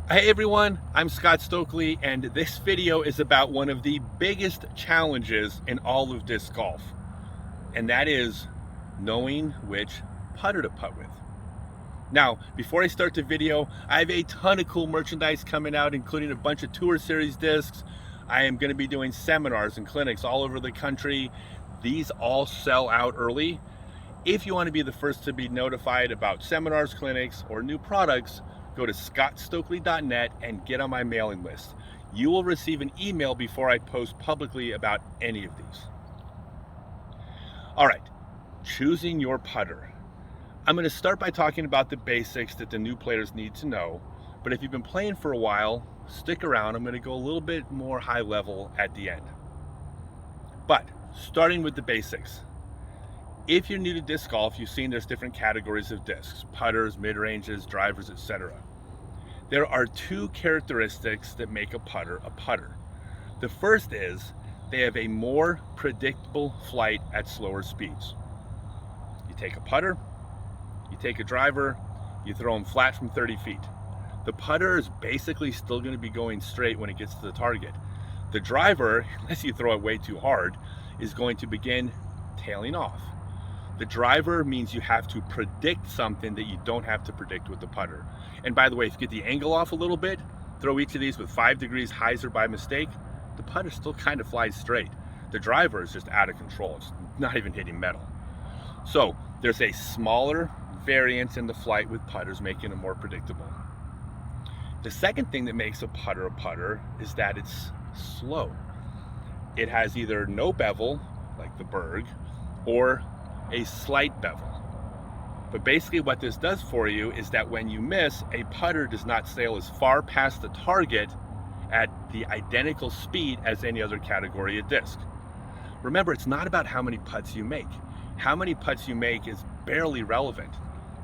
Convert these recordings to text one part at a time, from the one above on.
Hey everyone, I'm Scott Stokely, and this video is about one of the biggest challenges in all of disc golf, and that is knowing which putter to putt with. Now, before I start the video, I have a ton of cool merchandise coming out, including a bunch of Tour Series discs. I am going to be doing seminars and clinics all over the country. These all sell out early. If you want to be the first to be notified about seminars, clinics, or new products, go to scottstokely.net and get on my mailing list. You will receive an email before I post publicly about any of these. All right, choosing your putter. I'm going to start by talking about the basics that the new players need to know, but if you've been playing for a while, stick around. I'm going to go a little bit more high level at the end. But starting with the basics. If you're new to disc golf, you've seen there's different categories of discs: putters, mid-ranges, drivers, etc. There are two characteristics that make a putter a putter. The first is they have a more predictable flight at slower speeds. You take a putter, you take a driver, you throw them flat from 30 feet. The putter is basically still going to be going straight when it gets to the target. The driver, unless you throw it way too hard, is going to begin tailing off. The driver means you have to predict something that you don't have to predict with the putter. And by the way, if you get the angle off a little bit, throw each of these with 5 degrees hyzer by mistake, the putter still kind of flies straight. The driver is just out of control. It's not even hitting metal. So there's a smaller variance in the flight with putters, making them more predictable. The second thing that makes a putter is that it's slow. It has either no bevel, like the Berg, or a slight bevel. But basically what this does for you is that when you miss, a putter does not sail as far past the target at the identical speed as any other category of disc. Remember, it's not about how many putts you make. How many putts you make is barely relevant.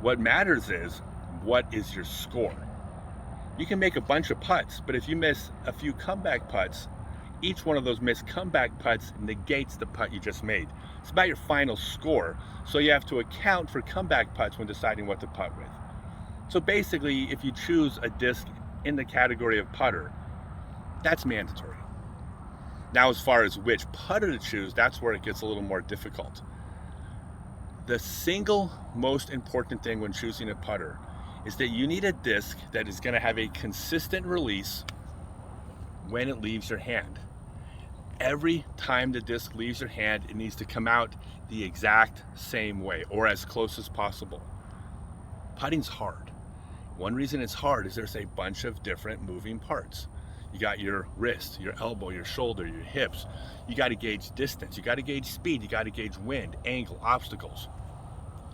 What matters is, what is your score? You can make a bunch of putts, but if you miss a few comeback putts, each one of those missed comeback putts negates the putt you just made. It's about your final score, so you have to account for comeback putts when deciding what to putt with. So basically, if you choose a disc in the category of putter, that's mandatory. Now, as far as which putter to choose, that's where it gets a little more difficult. The single most important thing when choosing a putter is that you need a disc that is going to have a consistent release when it leaves your hand. Every time the disc leaves your hand, it needs to come out the exact same way, or as close as possible. Putting's hard. One reason it's hard is there's a bunch of different moving parts. You got your wrist, your elbow, your shoulder, your hips. You got to gauge distance, you got to gauge speed, you got to gauge wind, angle, obstacles.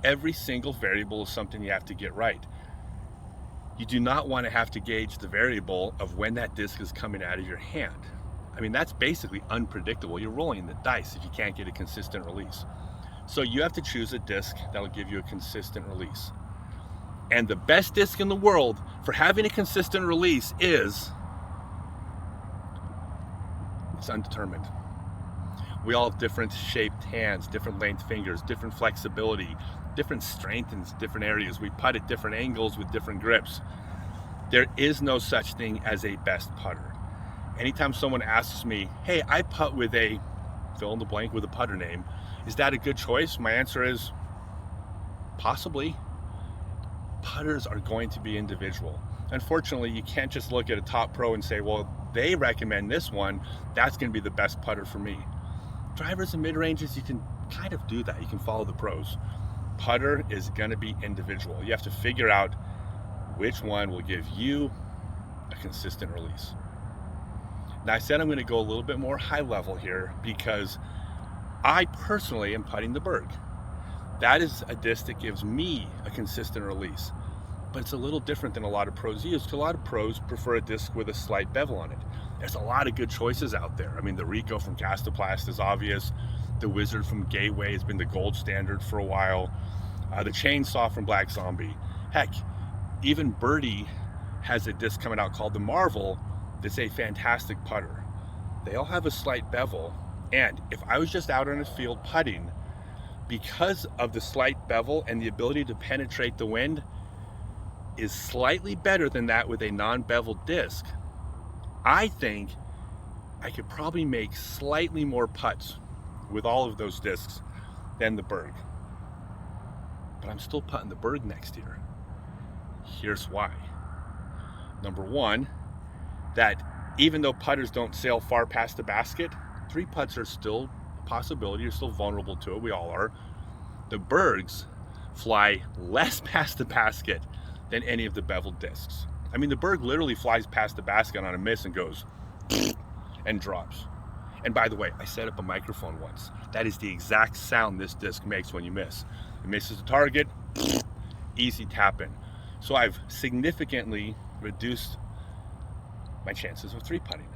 Every single variable is something you have to get right. You do not want to have to gauge the variable of when that disc is coming out of your hand. I mean, that's basically unpredictable. You're rolling the dice if you can't get a consistent release. So you have to choose a disc that'll give you a consistent release. And the best disc in the world for having a consistent release is, it's undetermined. We all have different shaped hands, different length fingers, different flexibility, different strength in different areas. We putt at different angles with different grips. There is no such thing as a best putter. Anytime someone asks me, hey, I putt with a fill in the blank with a putter name, is that a good choice? My answer is possibly. Putters are going to be individual. Unfortunately, you can't just look at a top pro and say, well, they recommend this one, that's going to be the best putter for me. Drivers and mid-ranges, you can kind of do that. You can follow the pros. Putter is going to be individual. You have to figure out which one will give you a consistent release. Now, I said I'm going to go a little bit more high level here because I personally am putting the Berg. That is a disc that gives me a consistent release, but it's a little different than a lot of pros use, because a lot of pros prefer a disc with a slight bevel on it. There's a lot of good choices out there. I mean, the Rico from Castoplast is obvious. The Wizard from Gateway has been the gold standard for a while. The Chainsaw from Black Zombie. Heck, even Birdie has a disc coming out called the Marvel that's a fantastic putter. They all have a slight bevel, and if I was just out on a field putting, because of the slight bevel and the ability to penetrate the wind, is slightly better than that with a non-beveled disc, I think I could probably make slightly more putts with all of those discs than the Berg. But I'm still putting the Berg next year. Here's why. Number one, that even though putters don't sail far past the basket, 3 putts are still a possibility. You're still vulnerable to it. We all are. The Bergs fly less past the basket than any of the beveled discs. I mean, the Berg literally flies past the basket on a miss and goes and drops. And by the way, I set up a microphone once. That is the exact sound this disc makes when you miss. It misses the target, easy tap in. So I've significantly reduced my chances of 3-putting.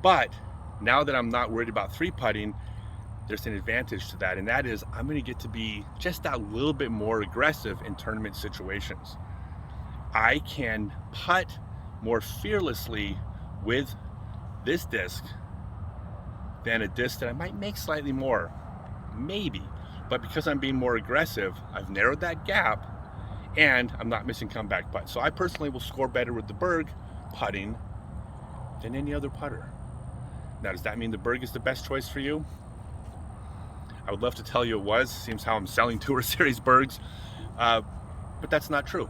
But now that I'm not worried about 3-putting, there's an advantage to that, and that is I'm going to get to be just that little bit more aggressive in tournament situations. I can putt more fearlessly with this disc than a disc that I might make slightly more, maybe. But because I'm being more aggressive, I've narrowed that gap, and I'm not missing comeback putts. So I personally will score better with the Berg putting than any other putter. Now, does that mean the Berg is the best choice for you? I would love to tell you it was. Seems how I'm selling Tour Series Bergs, but that's not true.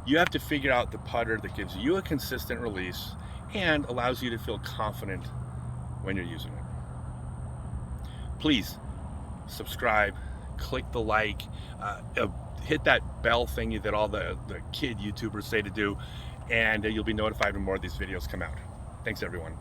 You have to figure out the putter that gives you a consistent release and allows you to feel confident when you're using it. Please subscribe, click the like, hit that bell thingy that all the kid YouTubers say to do, and you'll be notified when more of these videos come out. Thanks, everyone.